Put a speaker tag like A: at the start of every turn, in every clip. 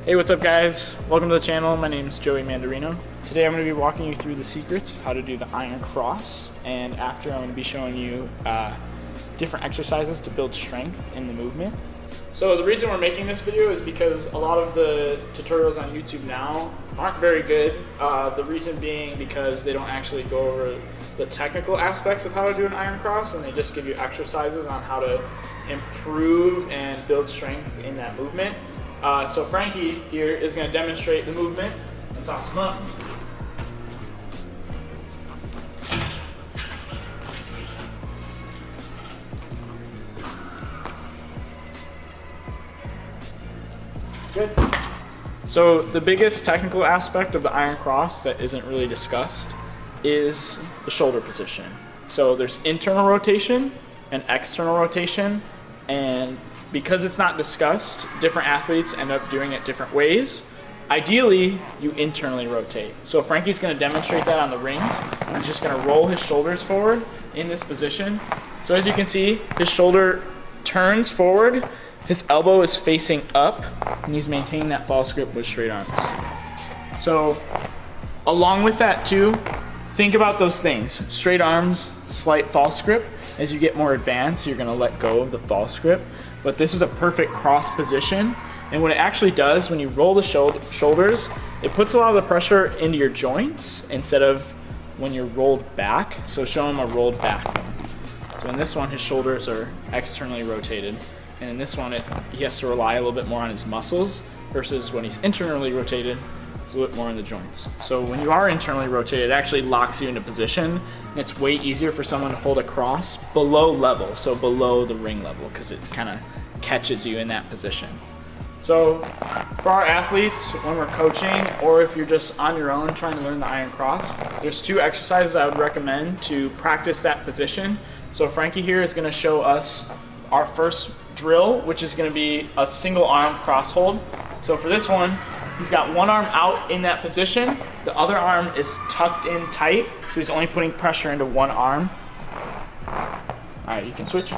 A: Hey, what's up guys? Welcome to the channel. My name is Joey Mandarino. Today I'm going to be walking you through the secrets of how to do the iron cross, and after I'm going to be showing you different exercises to build strength in the movement. So the reason we're making this video is because a lot of the tutorials on YouTube now aren't very good. The reason being because they don't actually go over the technical aspects of how to do an iron cross, and they just give you exercises on how to improve and build strength in that movement. So Frankie here is going to demonstrate the movement and toss him up. Good. So the biggest technical aspect of the iron cross that isn't really discussed is the shoulder position. So there's internal rotation and external rotation, and because it's not discussed, different athletes end up doing it different ways. Ideally, you internally rotate. So Frankie's going to demonstrate that on the rings. He's just going to roll his shoulders forward in this position. So as you can see, his shoulder turns forward, his elbow is facing up, and he's maintaining that false grip with straight arms. So along with that too, think about those things. Straight arms, slight false grip. As you get more advanced, you're going to let go of the false grip. But this is a perfect cross position. And what it actually does when you roll the shoulders, it puts a lot of the pressure into your joints instead of when you're rolled back. So show him a rolled back one. So in this one, his shoulders are externally rotated. And in this one, he has to rely a little bit more on his muscles versus when he's internally rotated, it's a little bit more in the joints. So when you are internally rotated, it actually locks you into position, and it's way easier for someone to hold a cross below level, so below the ring level, because it kind of catches you in that position. So for our athletes, when we're coaching, or if you're just on your own trying to learn the iron cross, there's two exercises I would recommend to practice that position. So Frankie here is going to show us our first drill, which is going to be a single arm cross hold. So for this one, he's got one arm out in that position, the other arm is tucked in tight, so he's only putting pressure into one arm. Alright, you can switch.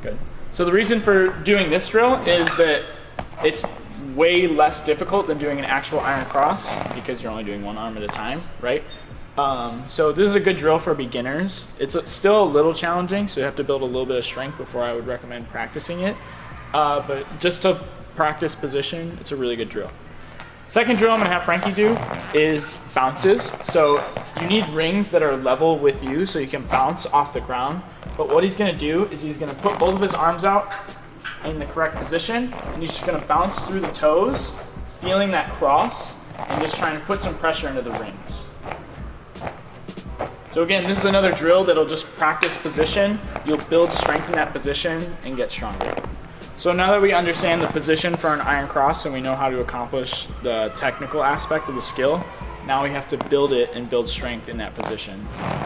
A: Good. So the reason for doing this drill is that it's way less difficult than doing an actual iron cross because you're only doing one arm at a time, right? So this is a good drill for beginners. It's still a little challenging, so you have to build a little bit of strength before I would recommend practicing it. But just to practice position, it's a really good drill. Second drill I'm going to have Frankie do is bounces. So you need rings that are level with you so you can bounce off the ground. But what he's going to do is he's going to put both of his arms out in the correct position, and he's just going to bounce through the toes, feeling that cross, and just trying to put some pressure into the rings. So again, this is another drill that'll just practice position. You'll build strength in that position and get stronger. So now that we understand the position for an iron cross and we know how to accomplish the technical aspect of the skill, now we have to build it and build strength in that position.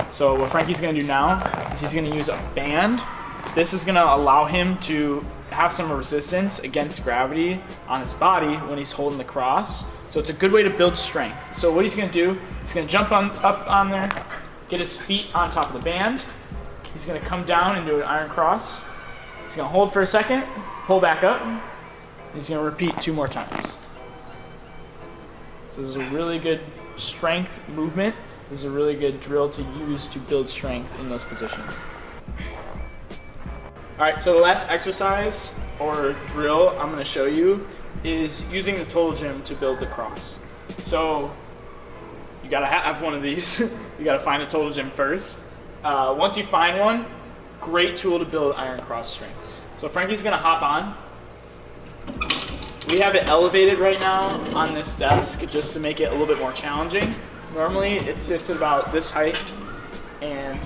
A: So what Frankie's going to do now is he's going to use a band. This is going to allow him to have some resistance against gravity on his body when he's holding the cross. So it's a good way to build strength. So what he's going to do, he's going to jump up on there, get his feet on top of the band. He's going to come down and do an iron cross. He's going to hold for a second, pull back up. He's going to repeat 2 more times. So this is a really good strength movement. This is a really good drill to use to build strength in those positions. Alright, so the last exercise or drill I'm going to show you is using the Total Gym to build the cross. So you gotta have one of these. You gotta find a Total Gym first. Once you find one, great tool to build iron cross strength. So Frankie's gonna hop on. We have it elevated right now on this desk just to make it a little bit more challenging. Normally it sits about this height, and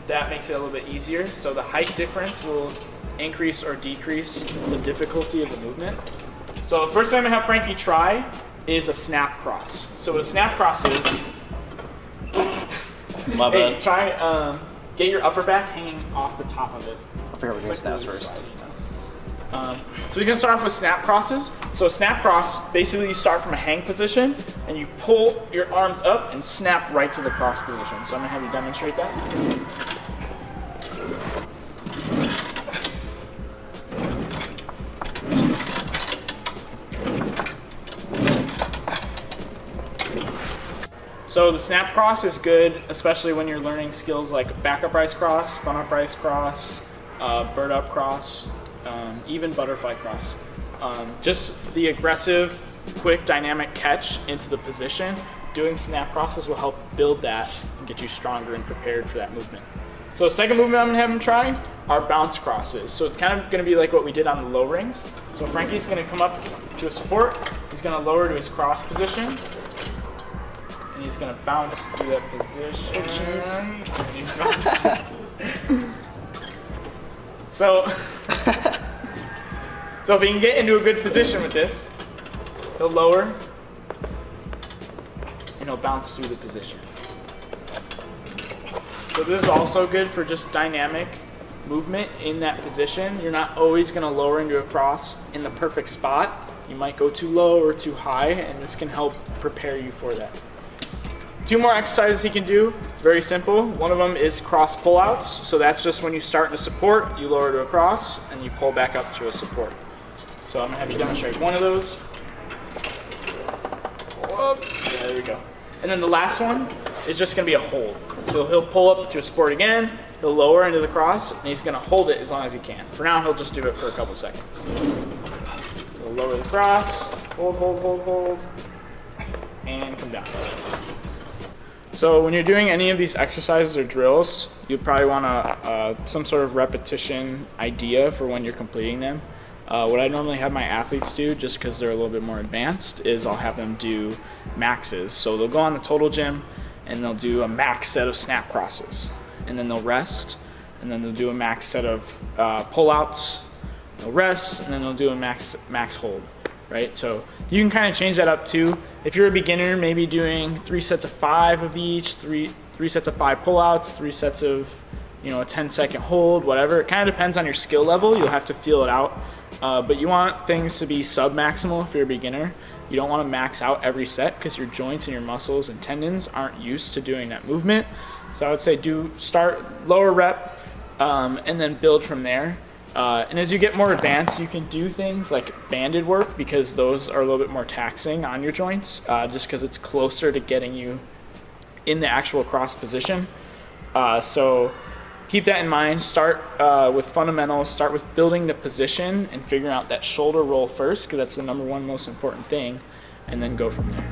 A: that makes it a little bit easier. So the height difference will increase or decrease the difficulty of the movement. So the first time I have Frankie try is a snap cross. So what a snap cross is,
B: My bad.
A: hey, try get your upper back hanging off the top of it.
B: I forgot we're doing snaps first.
A: Slide, you know? So he's gonna start off with snap crosses. So a snap cross, basically you start from a hang position and you pull your arms up and snap right to the cross position. So I'm gonna have you demonstrate that. So the snap cross is good, especially when you're learning skills like back upright cross, front upright cross, bird up cross, even butterfly cross. Just the aggressive, quick, dynamic catch into the position. Doing snap crosses will help build that and get you stronger and prepared for that movement. So the second movement I'm gonna have him try are bounce crosses. So it's kind of gonna be like what we did on the low rings. So Frankie's gonna come up to a support, he's gonna lower to his cross position, and he's gonna bounce through that position. And he's bouncing. So if he can get into a good position with this, he'll lower, and he'll bounce through the position. So this is also good for just dynamic movement in that position. You're not always gonna lower into a cross in the perfect spot. You might go too low or too high, and this can help prepare you for that. 2 more exercises he can do, very simple. One of them is cross pullouts. So that's just when you start in a support, you lower to a cross, and you pull back up to a support. So I'm gonna have you demonstrate one of those. Whoop. Yeah, there we go. And then the last one is just gonna be a hold. So he'll pull up to a support again, he'll lower into the cross, and he's gonna hold it as long as he can. For now, he'll just do it for a couple seconds. So he'll lower the cross, hold, and come down. So when you're doing any of these exercises or drills, you probably want some sort of repetition idea for when you're completing them. What I normally have my athletes do, just because they're a little bit more advanced, is I'll have them do maxes. So they'll go on the Total Gym and they'll do a max set of snap crosses, and then they'll rest, and then they'll do a max set of pull-outs, they'll rest, and then they'll do a max hold, right? So you can kind of change that up too. If you're a beginner, maybe doing 3 sets of 5 of each, three sets of 5 pull-outs, 3 sets of, a 10-second hold, whatever. It kind of depends on your skill level. You'll have to feel it out. But you want things to be sub-maximal if you're a beginner. You don't want to max out every set because your joints and your muscles and tendons aren't used to doing that movement. So I would say start lower rep and then build from there. And as you get more advanced, you can do things like banded work because those are a little bit more taxing on your joints just because it's closer to getting you in the actual cross position. So keep that in mind. Start with fundamentals, start with building the position and figuring out that shoulder roll first because that's the #1 most important thing, and then go from there.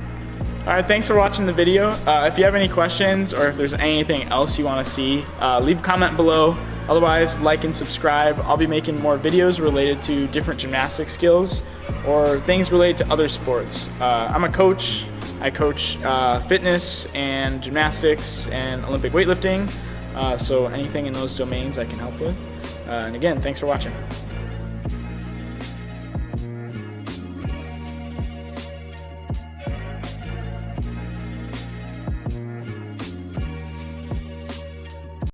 A: All right, thanks for watching the video. If you have any questions or if there's anything else you want to see, leave a comment below. Otherwise, like and subscribe. I'll be making more videos related to different gymnastic skills or things related to other sports. I'm a coach. I coach fitness and gymnastics and Olympic weightlifting. So anything in those domains I can help with. And again, thanks for watching.